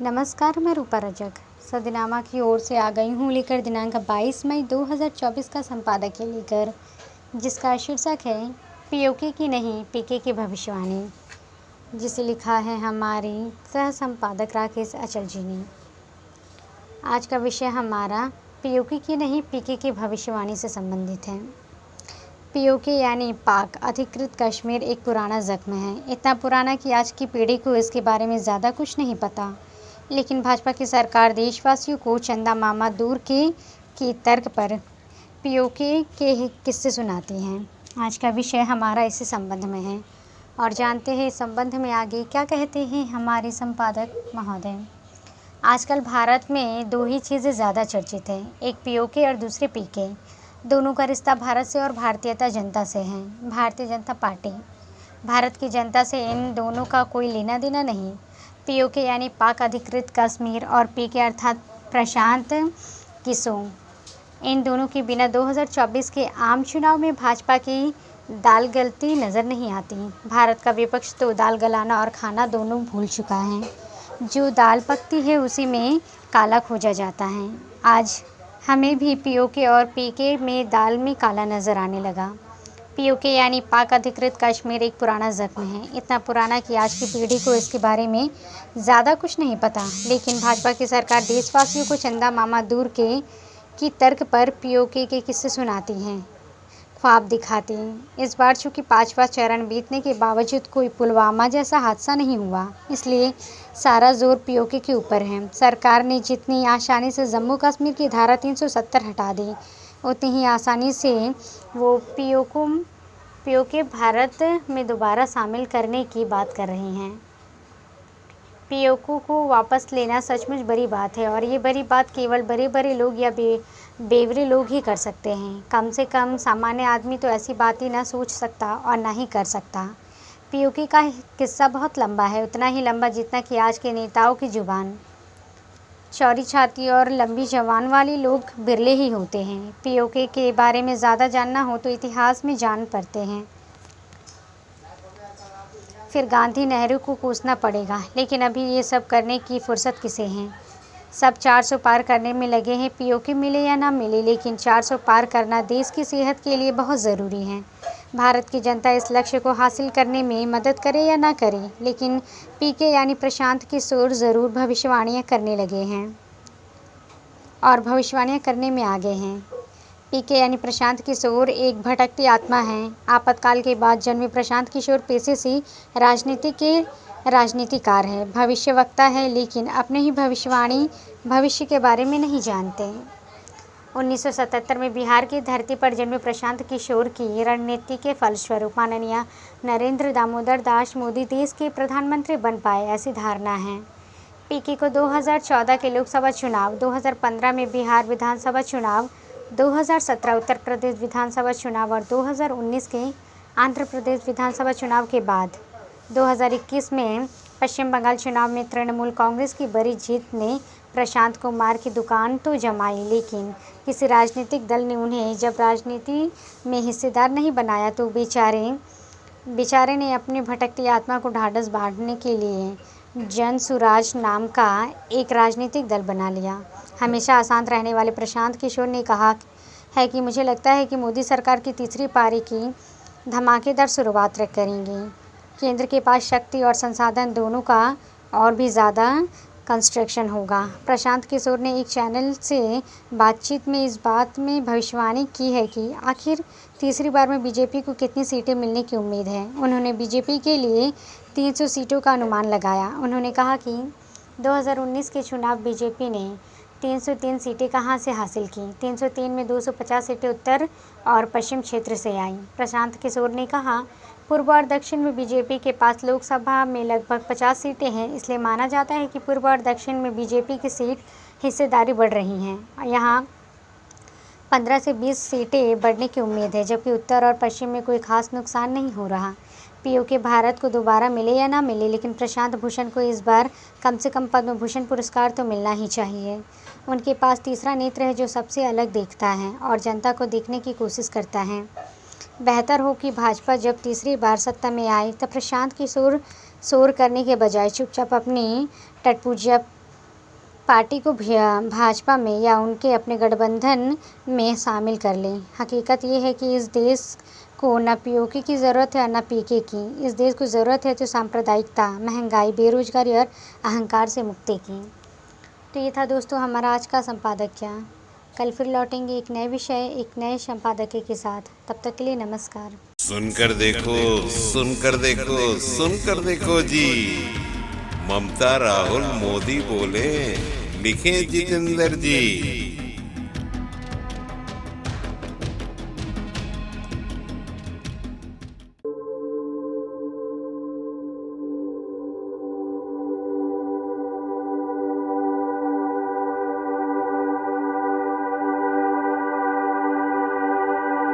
नमस्कार, मैं रूपा रजक सदनामा की ओर से आ गई हूँ लेकर दिनांक 22 मई 2024 का संपादकीय लेकर, जिसका शीर्षक है पीओके की नहीं पीके की भविष्यवाणी, जिसे लिखा है हमारी सह संपादक राकेश अचल जी ने। आज का विषय हमारा पीओके की नहीं पीके की भविष्यवाणी से संबंधित है। पीओके यानी पाक अधिकृत कश्मीर एक पुराना ज़ख्म है, इतना पुराना कि आज की पीढ़ी को इसके बारे में ज़्यादा कुछ नहीं पता। लेकिन भाजपा की सरकार देशवासियों को चंदा मामा दूर के तर्क पर पीओके के किस्से सुनाती हैं। आज का विषय हमारा इसी संबंध में है और जानते हैं इस संबंध में आगे क्या कहते हैं हमारे संपादक महोदय। आजकल भारत में दो ही चीज़ें ज़्यादा चर्चित हैं, एक पीओके और दूसरे पीके। दोनों का रिश्ता भारत से और भारतीय जनता से है। भारतीय जनता पार्टी भारत की जनता से इन दोनों का कोई लेना देना नहीं। पीओके यानी पाक अधिकृत कश्मीर और पीके अर्थात प्रशांत किशोर, इन दोनों के बिना 2024 के आम चुनाव में भाजपा की दाल गलती नज़र नहीं आती। भारत का विपक्ष तो दाल गलाना और खाना दोनों भूल चुका है। जो दाल पकती है उसी में काला खोजा जाता है। आज हमें भी पीओके और पीके में दाल में काला नज़र आने लगा। पीओके यानी पाक अधिकृत कश्मीर एक पुराना ज़ख्म है, इतना पुराना कि आज की पीढ़ी को इसके बारे में ज़्यादा कुछ नहीं पता। लेकिन भाजपा की सरकार देशवासियों को चंदा मामा दूर की तर्क पर पीओके के किस्से सुनाती हैं, ख्वाब दिखाती हैं। इस बार चूँकि 5वां चरण बीतने के बावजूद कोई पुलवामा जैसा हादसा नहीं हुआ, इसलिए सारा जोर पीओके के ऊपर है। सरकार ने जितनी आसानी से जम्मू कश्मीर की धारा 370 हटा दी, उतनी ही आसानी से वो पीओके भारत में दोबारा शामिल करने की बात कर रहे हैं। पीओके को वापस लेना सचमुच बड़ी बात है और ये बड़ी बात केवल बड़े लोग या बेवरे लोग ही कर सकते हैं। कम से कम सामान्य आदमी तो ऐसी बात ही ना सोच सकता और ना ही कर सकता। पीओके का किस्सा बहुत लंबा है, उतना ही लंबा जितना कि आज के नेताओं की जुबान। चौड़ी छाती और लंबी जबान वाले लोग बिरले ही होते हैं। पीओके के बारे में ज़्यादा जानना हो तो इतिहास में जान पड़ते हैं, फिर गांधी नेहरू को कोसना पड़ेगा। लेकिन अभी ये सब करने की फुर्सत किसे है। सब 400 पार करने में लगे हैं, पीओके मिले या ना मिले, लेकिन 400 पार करना देश की सेहत के लिए बहुत ज़रूरी है। भारत की जनता इस लक्ष्य को हासिल करने में मदद करे या ना करे, लेकिन पीके यानी प्रशांत किशोर ज़रूर भविष्यवाणियाँ करने लगे हैं और भविष्यवाणियाँ करने में आगे हैं। पीके यानी प्रशांत किशोर एक भटकती आत्मा है। आपातकाल के बाद जन्मे प्रशांत किशोर पेशे से राजनीतिकार है, भविष्यवक्ता है, लेकिन अपने ही भविष्य के बारे में नहीं जानते। 1977 में बिहार की धरती पर जन्मे प्रशांत किशोर की रणनीति के फलस्वरूप माननीय नरेंद्र दामोदर दास मोदी देश के प्रधानमंत्री बन पाए, ऐसी धारणा है। पीके को 2014 के लोकसभा चुनाव, 2015 में बिहार विधानसभा चुनाव, 2017 उत्तर प्रदेश विधानसभा चुनाव और 2019 के आंध्र प्रदेश विधानसभा चुनाव के बाद 2021 में पश्चिम बंगाल चुनाव में तृणमूल कांग्रेस की बड़ी जीत ने प्रशांत कुमार की दुकान तो जमाई, लेकिन किसी राजनीतिक दल ने उन्हें जब राजनीति में हिस्सेदार नहीं बनाया तो बेचारे ने अपनी भटकती आत्मा को ढाढ़स बांधने के लिए जन सुराज नाम का एक राजनीतिक दल बना लिया। हमेशा अशांत रहने वाले प्रशांत किशोर ने कहा है कि मुझे लगता है कि मोदी सरकार की तीसरी पारी की धमाकेदार शुरुआत करेंगी। केंद्र के पास शक्ति और संसाधन दोनों का और भी ज़्यादा कंस्ट्रक्शन होगा। प्रशांत किशोर ने एक चैनल से बातचीत में इस बात में भविष्यवाणी की है कि आखिर तीसरी बार में बीजेपी को कितनी सीटें मिलने की उम्मीद है। उन्होंने बीजेपी के लिए 300 सीटों का अनुमान लगाया। उन्होंने कहा कि 2019 के चुनाव बीजेपी ने 303 सीटें कहां से हासिल की। 303 में 250 सीटें उत्तर और पश्चिम क्षेत्र से आईं। प्रशांत किशोर ने कहा, पूर्व और दक्षिण में बीजेपी के पास लोकसभा में लगभग 50 सीटें हैं, इसलिए माना जाता है कि पूर्व और दक्षिण में बीजेपी की सीट हिस्सेदारी बढ़ रही हैं। यहाँ 15 से 20 सीटें बढ़ने की उम्मीद है, जबकि उत्तर और पश्चिम में कोई खास नुकसान नहीं हो रहा। पीओके भारत को दोबारा मिले या ना मिले, लेकिन प्रशांत भूषण को इस बार कम से कम पद्म भूषण पुरस्कार तो मिलना ही चाहिए। उनके पास तीसरा नेत्र है जो सबसे अलग देखता है और जनता को देखने की कोशिश करता है। बेहतर हो कि भाजपा जब तीसरी बार सत्ता में आए तब प्रशांत किशोर शोर करने के बजाय चुपचाप अपनी पार्टी को भाजपा में या उनके अपने गठबंधन में शामिल कर लें। हकीकत ये है कि इस देश को न पीओके की ज़रूरत है न पीके की। इस देश को ज़रूरत है तो सांप्रदायिकता, महंगाई, बेरोजगारी और अहंकार से मुक्ति की। तो ये था दोस्तों हमारा आज का संपादकीय। कल फिर लौटेंगे एक नए विषय, एक नए संपादकीय के साथ। तब तक के लिए नमस्कार। सुनकर देखो, सुनकर देखो, सुनकर देखो जी। ममता, राहुल, मोदी बोले, लिखे जितेंद्र जी।